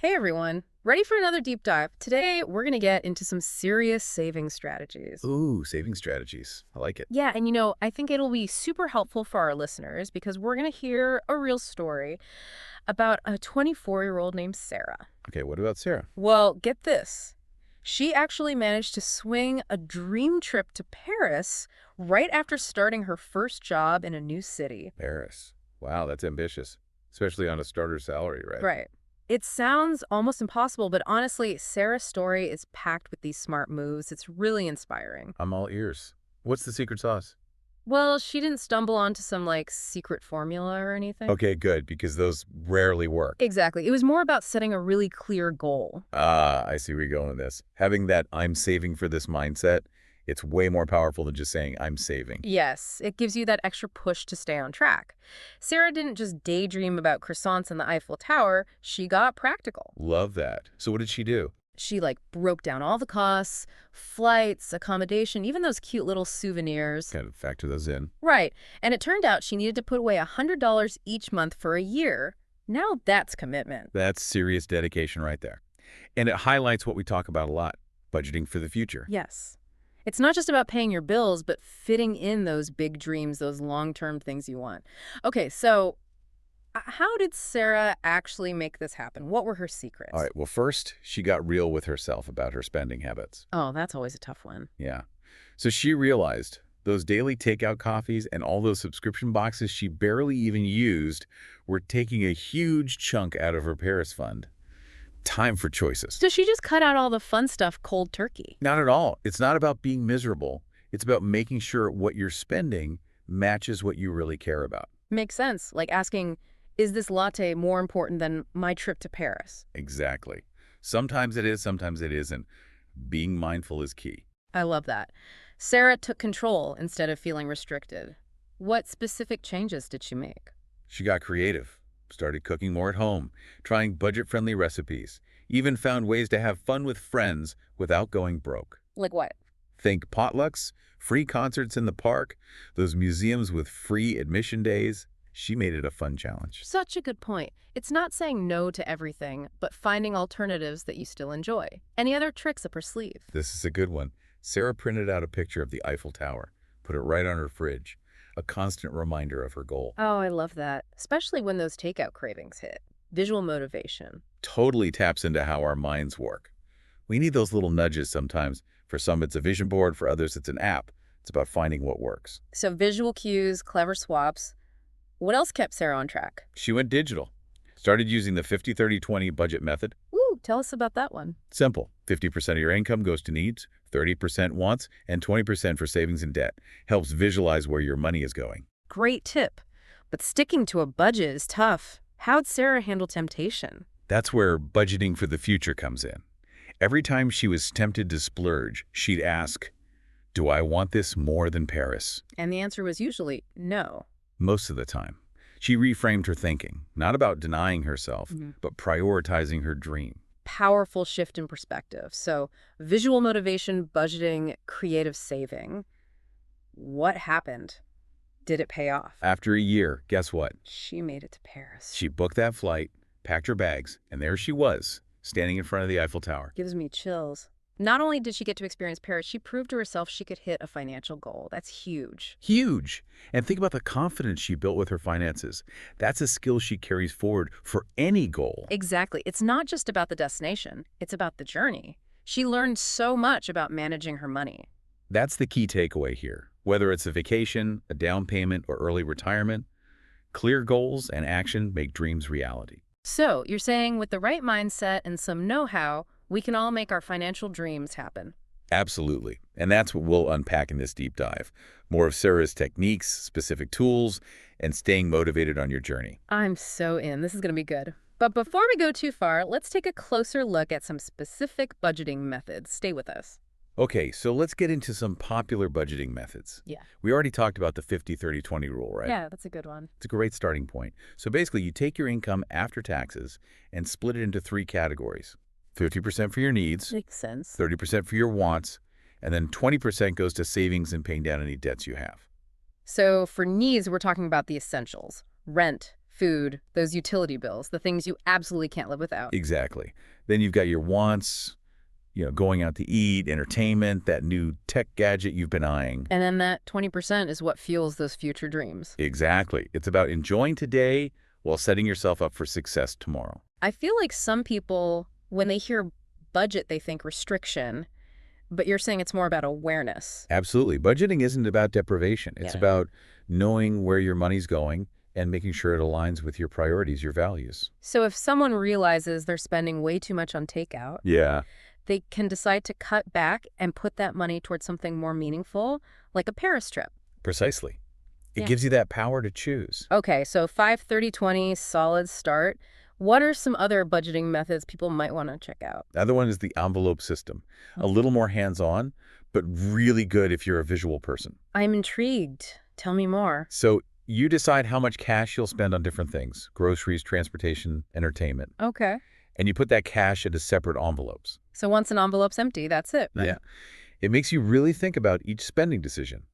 Hey everyone, ready for another deep dive? Today we're going to get into some serious saving strategies. Ooh, saving strategies. I like it. Yeah, and I think it'll be super helpful for our listeners because we're going to hear a real story about a 24-year-old named Sarah. Okay, what about Sarah? Well, get this. She actually managed to swing a dream trip to Paris right after starting her first job in a new city. Paris. Wow, that's ambitious. Especially on a starter salary, right? Right. It sounds almost impossible, but honestly, Sarah's story is packed with these smart moves. It's really inspiring. I'm all ears. What's the secret sauce? Well, she didn't stumble onto some, secret formula or anything. Okay, good, because those rarely work. Exactly. It was more about setting a really clear goal. Ah, I see where you're going with this. Having that I'm saving for this mindset, it's way more powerful than just saying I'm saving. Yes, it gives you that extra push to stay on track. Sarah didn't just daydream about croissants in the Eiffel Tower. She got practical. Love that. So what did she do? She, broke down all the costs, flights, accommodation, even those cute little souvenirs. Kind of factor those in. Right. And it turned out she needed to put away $100 each month for a year. Now that's commitment. That's serious dedication right there. And it highlights what we talk about a lot, budgeting for the future. Yes. It's not just about paying your bills, but fitting in those big dreams, those long-term things you want. Okay, so how did Sarah actually make this happen? What were her secrets? All right, well, first, she got real with herself about her spending habits. Oh, that's always a tough one. Yeah. So she realized those daily takeout coffees and all those subscription boxes she barely even used were taking a huge chunk out of her Paris fund. Time for choices. So she just cut out all the fun stuff cold turkey. Not at all. It's not about being miserable. It's about making sure what you're spending matches what you really care about. Makes sense. Like asking, is this latte more important than my trip to Paris? Exactly. Sometimes it is, sometimes it isn't. Being mindful is key. I love that. Sarah took control instead of feeling restricted. What specific changes did she make? She got creative, started cooking more at home, trying budget-friendly recipes, even found ways to have fun with friends without going broke. Like what? Think potlucks, free concerts in the park, those museums with free admission days. She made it a fun challenge. Such a good point. It's not saying no to everything, but finding alternatives that you still enjoy. Any other tricks up her sleeve? This is a good one. Sarah printed out a picture of the Eiffel Tower, put it right on her fridge, a constant reminder of her goal. Oh, I love that. Especially when those takeout cravings hit. Visual motivation. Totally taps into how our minds work. We need those little nudges sometimes. For some, it's a vision board. For others, it's an app. It's about finding what works. So visual cues, clever swaps. What else kept Sarah on track? She went digital. Started using the 50-30-20 budget method. Ooh, tell us about that one. Simple. 50% of your income goes to needs, 30% wants, and 20% for savings and debt. Helps visualize where your money is going. Great tip. But sticking to a budget is tough. How'd Sarah handle temptation? That's where budgeting for the future comes in. Every time she was tempted to splurge, she'd ask, do I want this more than Paris? And the answer was usually no. Most of the time. She reframed her thinking, not about denying herself, but prioritizing her dream. Powerful shift in perspective. So visual motivation, budgeting, creative saving. What happened? Did it pay off? After a year, guess what? She made it to Paris. She booked that flight, packed her bags, and there she was, standing in front of the Eiffel Tower. Gives me chills. Not only did she get to experience Paris, she proved to herself she could hit a financial goal. That's huge. Huge. And think about the confidence she built with her finances. That's a skill she carries forward for any goal. Exactly. It's not just about the destination. It's about the journey. She learned so much about managing her money. That's the key takeaway here. Whether it's a vacation, a down payment, or early retirement, clear goals and action make dreams reality. So you're saying with the right mindset and some know-how, we can all make our financial dreams happen. Absolutely. And that's what we'll unpack in this deep dive. More of Sarah's techniques, specific tools, and staying motivated on your journey. I'm so in. This is going to be good. But before we go too far, let's take a closer look at some specific budgeting methods. Stay with us. Okay, so let's get into some popular budgeting methods. Yeah. We already talked about the 50-30-20 rule, right? Yeah, that's a good one. It's a great starting point. So basically, you take your income after taxes and split it into three categories. 50% for your needs, Makes sense. 30% for your wants, and then 20% goes to savings and paying down any debts you have. So for needs, we're talking about the essentials. Rent, Food, those utility bills, the things you absolutely can't live without. Exactly. Then you've got your wants, going out to eat, entertainment, that new tech gadget you've been eyeing. And then that 20% is what fuels those future dreams. Exactly. It's about enjoying today while setting yourself up for success tomorrow. I feel like some people, when they hear budget, they think restriction, but you're saying it's more about awareness. Absolutely. Budgeting isn't about deprivation. It's Yeah. about knowing where your money's going and making sure it aligns with your priorities, your values. So if someone realizes they're spending way too much on takeout, Yeah, they can decide to cut back and put that money towards something more meaningful, like a Paris trip. precisely. It Yeah. gives you that power to choose. Okay, so 5-30-20, solid start. What are some other budgeting methods people might want to check out? The other one is the envelope system. A little more hands-on, but really good if you're a visual person. I'm intrigued. Tell me more. So you decide how much cash you'll spend on different things, groceries, transportation, entertainment, Okay. and you put that cash into separate envelopes. So once an envelope's empty, that's it. Right? Yeah. It makes you really think about each spending decision.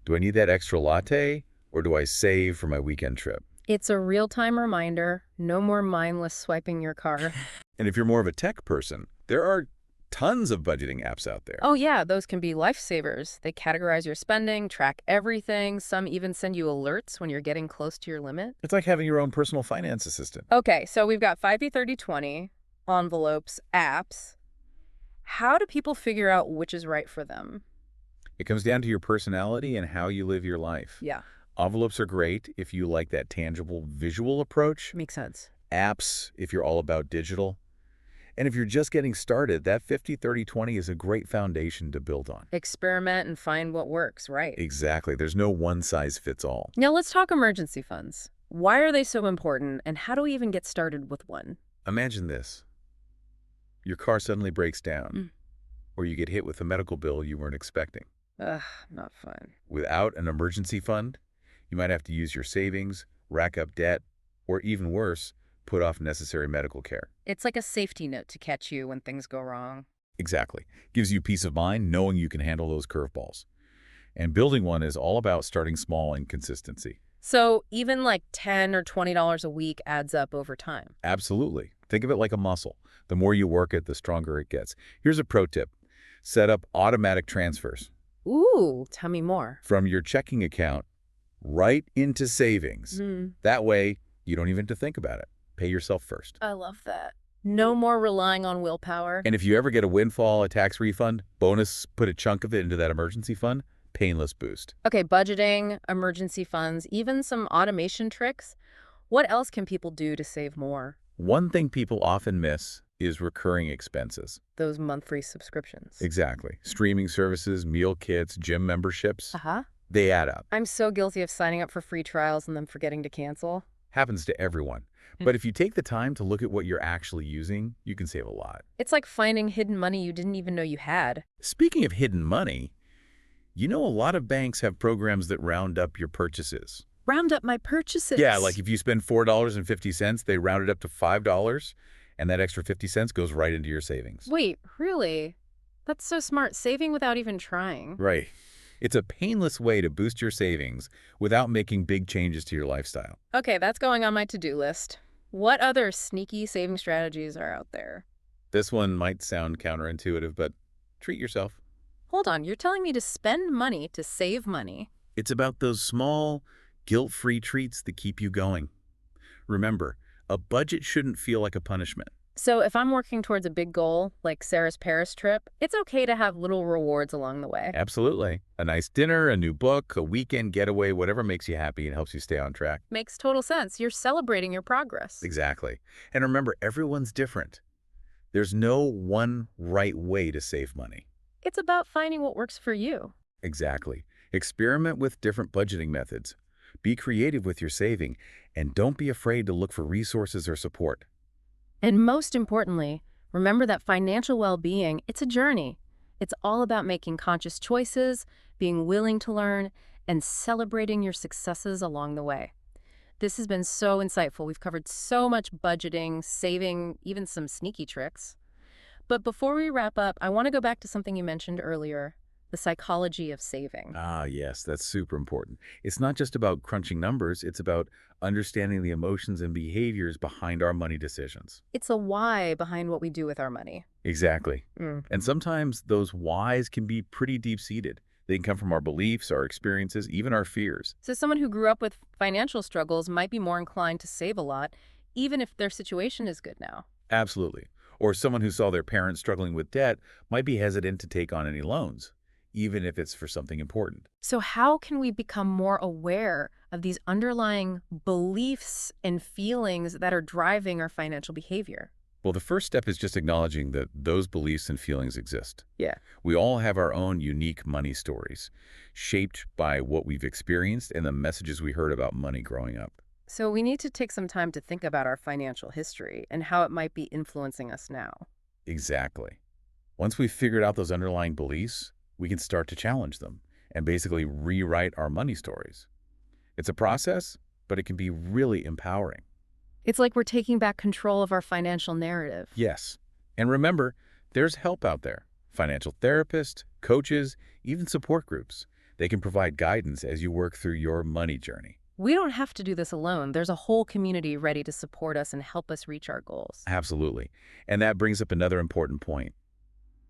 Do I need that extra latte, or do I save for my weekend trip? It's a real-time reminder. No more mindless swiping your card. And if you're more of a tech person, there are tons of budgeting apps out there. Oh yeah, those can be lifesavers. They categorize your spending, track everything. Some even send you alerts when you're getting close to your limit. It's like having your own personal finance assistant. Okay, so we've got 5-30-20, envelopes, apps. How do people figure out which is right for them? It comes down to your personality and how you live your life. Yeah, Envelopes are great if you like that tangible visual approach. makes sense. Apps if you're all about digital. And if you're just getting started, that 50-30-20 is a great foundation to build on. Experiment and find what works, right? Exactly. There's no one size fits all. Now let's talk emergency funds. Why are they so important, and how do we even get started with one? Imagine this. Your car suddenly breaks down, or you get hit with a medical bill you weren't expecting. Ugh, not fun. Without an emergency fund, you might have to use your savings, rack up debt, or even worse, put off necessary medical care. It's like a safety net to catch you when things go wrong. Exactly. Gives you peace of mind knowing you can handle those curveballs. And building one is all about starting small and consistency. So even like $10 or $20 a week adds up over time. Absolutely. Think of it like a muscle. The more you work it, the stronger it gets. Here's a pro tip. Set up automatic transfers Ooh, tell me more. from your checking account right into savings. That way, you don't even have to think about it. Pay yourself first. I love that. No more relying on willpower. And if you ever get a windfall, a tax refund, bonus, put a chunk of it into that emergency fund, painless boost. Okay, budgeting, emergency funds, even some automation tricks. What else can people do to save more? One thing people often miss is recurring expenses. Those monthly subscriptions. Exactly. Streaming services, meal kits, gym memberships, Uh-huh. they add up. I'm so guilty of signing up for free trials and then forgetting to cancel. Happens to everyone. But if you take the time to look at what you're actually using, you can save a lot. It's like finding hidden money you didn't even know you had. Speaking of hidden money, a lot of banks have programs that round up your purchases. Round up my purchases. Yeah, like if you spend $4.50, they round it up to $5, and that extra 50 cents goes right into your savings. Wait, really? That's so smart. Saving without even trying. Right. It's a painless way to boost your savings without making big changes to your lifestyle. Okay, that's going on my to-do list. What other sneaky saving strategies are out there? This one might sound counterintuitive, but treat yourself. Hold on, you're telling me to spend money to save money? It's about those small, guilt-free treats that keep you going. Remember, a budget shouldn't feel like a punishment. So if I'm working towards a big goal, like Sarah's Paris trip, it's okay to have little rewards along the way. Absolutely. A nice dinner, a new book, a weekend getaway, whatever makes you happy and helps you stay on track. Makes total sense. You're celebrating your progress. Exactly. And remember, everyone's different. There's no one right way to save money. It's about finding what works for you. Exactly. Experiment with different budgeting methods. Be creative with your saving, and don't be afraid to look for resources or support. And most importantly, remember that financial well-being, it's a journey. It's all about making conscious choices, being willing to learn, and celebrating your successes along the way. This has been so insightful. We've covered so much budgeting, saving, even some sneaky tricks. But before we wrap up, I want to go back to something you mentioned earlier, the psychology of saving. Ah, yes, that's super important. It's not just about crunching numbers, it's about understanding the emotions and behaviors behind our money decisions. It's a why behind what we do with our money. Exactly. Mm. And sometimes those whys can be pretty deep-seated. They can come from our beliefs, our experiences, even our fears. So someone who grew up with financial struggles might be more inclined to save a lot, even if their situation is good now. Absolutely. Or someone who saw their parents struggling with debt might be hesitant to take on any loans, even if it's for something important. So how can we become more aware of these underlying beliefs and feelings that are driving our financial behavior? Well, the first step is just acknowledging that those beliefs and feelings exist. Yeah. We all have our own unique money stories, shaped by what we've experienced and the messages we heard about money growing up. So we need to take some time to think about our financial history and how it might be influencing us now. Exactly. Once we've figured out those underlying beliefs, we can start to challenge them and basically rewrite our money stories. It's a process, but it can be really empowering. It's like we're taking back control of our financial narrative. Yes. And remember, there's help out there. Financial therapists, coaches, even support groups. They can provide guidance as you work through your money journey. We don't have to do this alone. There's a whole community ready to support us and help us reach our goals. Absolutely. And that brings up another important point.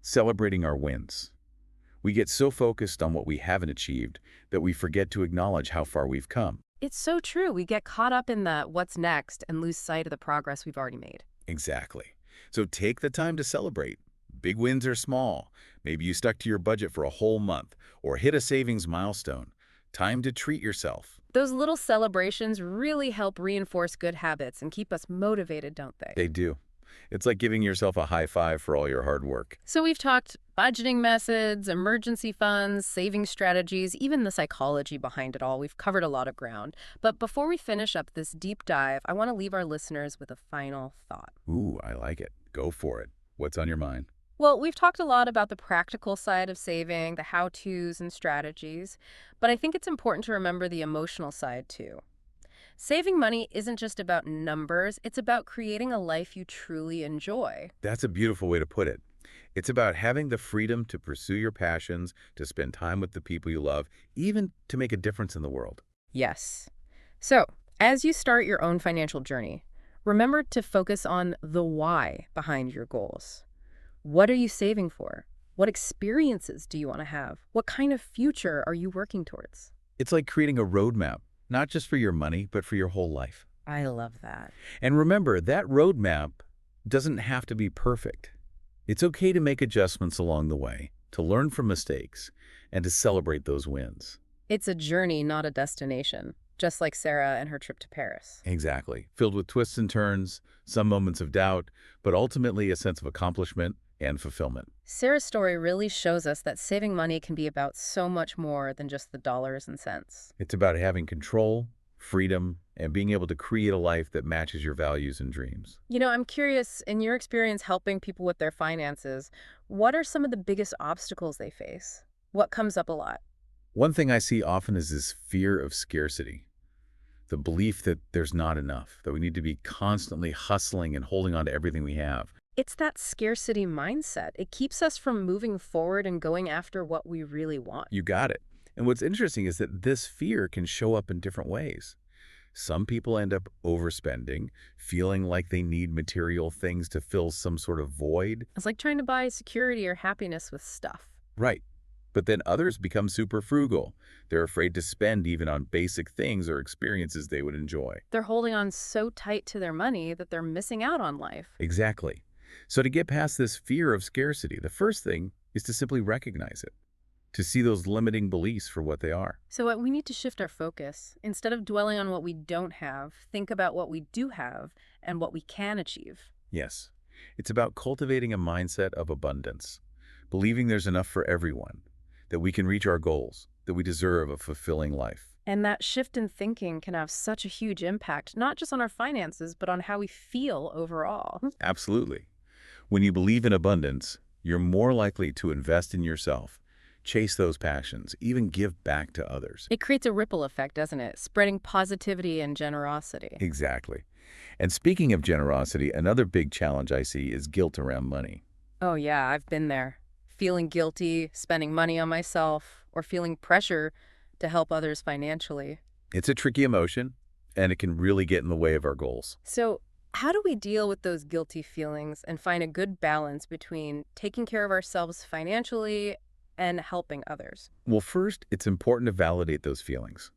Celebrating our wins. We get so focused on what we haven't achieved that we forget to acknowledge how far we've come. It's so true. We get caught up in the what's next and lose sight of the progress we've already made. Exactly. So take the time to celebrate. Big wins or small. Maybe you stuck to your budget for a whole month or hit a savings milestone. Time to treat yourself. Those little celebrations really help reinforce good habits and keep us motivated, don't they? They do. It's like giving yourself a high five for all your hard work. So we've talked budgeting methods, emergency funds, saving strategies, even the psychology behind it all. We've covered a lot of ground. But before we finish up this deep dive, I want to leave our listeners with a final thought. Ooh, I like it. Go for it. What's on your mind? Well, we've talked a lot about the practical side of saving, the how-tos and strategies, but I think it's important to remember the emotional side too. Saving money isn't just about numbers, it's about creating a life you truly enjoy. That's a beautiful way to put it. It's about having the freedom to pursue your passions, to spend time with the people you love, even to make a difference in the world. Yes. So, as you start your own financial journey, remember to focus on the why behind your goals. What are you saving for? What experiences do you want to have? What kind of future are you working towards? It's like creating a roadmap, not just for your money, but for your whole life. I love that. And remember, that roadmap doesn't have to be perfect. It's okay to make adjustments along the way, to learn from mistakes, and to celebrate those wins. It's a journey, not a destination, just like Sarah and her trip to Paris. Exactly. Filled with twists and turns, some moments of doubt, but ultimately a sense of accomplishment and fulfillment. Sarah's story really shows us that saving money can be about so much more than just the dollars and cents. It's about having control, freedom, and being able to create a life that matches your values and dreams. You know, I'm curious, in your experience helping people with their finances, what are some of the biggest obstacles they face? What comes up a lot? One thing I see often is this fear of scarcity, the belief that there's not enough, that we need to be constantly hustling and holding on to everything we have. It's that scarcity mindset. It keeps us from moving forward and going after what we really want. You got it. And what's interesting is that this fear can show up in different ways. Some people end up overspending, feeling like they need material things to fill some sort of void. It's like trying to buy security or happiness with stuff. Right. But then others become super frugal. They're afraid to spend even on basic things or experiences they would enjoy. They're holding on so tight to their money that they're missing out on life. Exactly. So to get past this fear of scarcity, the first thing is to simply recognize it, to see those limiting beliefs for what they are. So we need to shift our focus. Instead of dwelling on what we don't have, think about what we do have and what we can achieve. Yes, it's about cultivating a mindset of abundance, believing there's enough for everyone, that we can reach our goals, that we deserve a fulfilling life. And that shift in thinking can have such a huge impact, not just on our finances, but on how we feel overall. Absolutely. When you believe in abundance, you're more likely to invest in yourself, chase those passions, even give back to others. It creates a ripple effect, doesn't it? Spreading positivity and generosity. Exactly. And speaking of generosity, another big challenge I see is guilt around money. Oh yeah, I've been there. feeling guilty, spending money on myself, or feeling pressure to help others financially. It's a tricky emotion, and it can really get in the way of our goals. So, how do we deal with those guilty feelings and find a good balance between taking care of ourselves financially and helping others? Well, first, it's important to validate those feelings.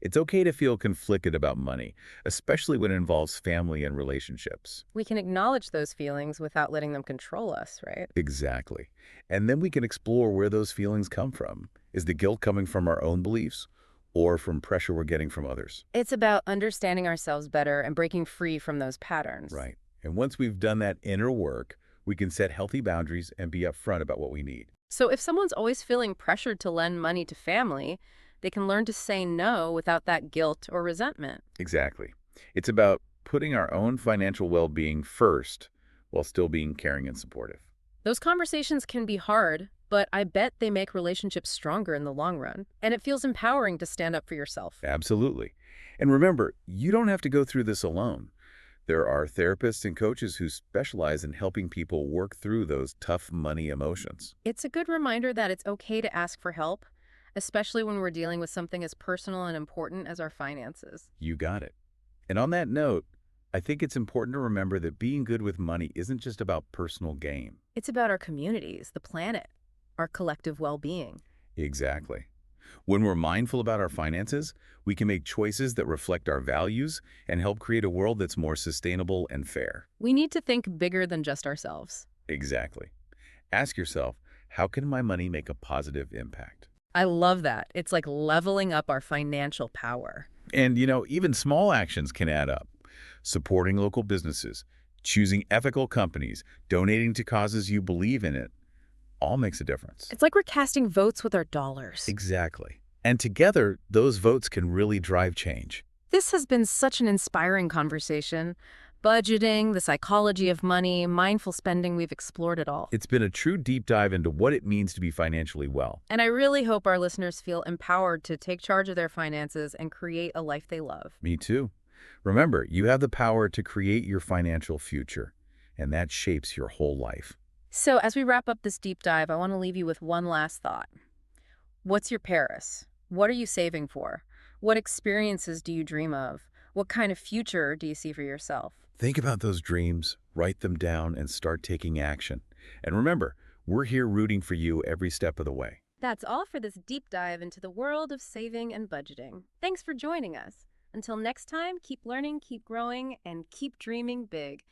It's okay to feel conflicted about money, especially when it involves family and relationships. We can acknowledge those feelings without letting them control us, right? Exactly. And then we can explore where those feelings come from. Is the guilt coming from our own beliefs or from pressure we're getting from others? It's about understanding ourselves better and breaking free from those patterns. Right. And once we've done that inner work, we can set healthy boundaries and be upfront about what we need. So if someone's always feeling pressured to lend money to family, they can learn to say no without that guilt or resentment. Exactly. It's about putting our own financial well-being first while still being caring and supportive. Those conversations can be hard, but I bet they make relationships stronger in the long run. And it feels empowering to stand up for yourself. Absolutely. And remember, you don't have to go through this alone. There are therapists and coaches who specialize in helping people work through those tough money emotions. It's a good reminder that it's okay to ask for help, especially when we're dealing with something as personal and important as our finances. You got it. And on that note, I think it's important to remember that being good with money isn't just about personal gain. It's about our communities, the planet, our collective well-being. Exactly. When we're mindful about our finances, we can make choices that reflect our values and help create a world that's more sustainable and fair. We need to think bigger than just ourselves. Exactly. Ask yourself, how can my money make a positive impact? I love that. It's like leveling up our financial power. And, even small actions can add up. Supporting local businesses, choosing ethical companies, donating to causes you believe in it, all makes a difference. It's like we're casting votes with our dollars. Exactly. And together, those votes can really drive change. This has been such an inspiring conversation. Budgeting, the psychology of money, mindful spending, we've explored it all. It's been a true deep dive into what it means to be financially well. And I really hope our listeners feel empowered to take charge of their finances and create a life they love. Me too. Remember, you have the power to create your financial future, and that shapes your whole life. So as we wrap up this deep dive, I want to leave you with one last thought. What's your Paris? What are you saving for? What experiences do you dream of? What kind of future do you see for yourself? Think about those dreams, write them down, and start taking action. And remember, we're here rooting for you every step of the way. That's all for this deep dive into the world of saving and budgeting. Thanks for joining us. Until next time, keep learning, keep growing, and keep dreaming big.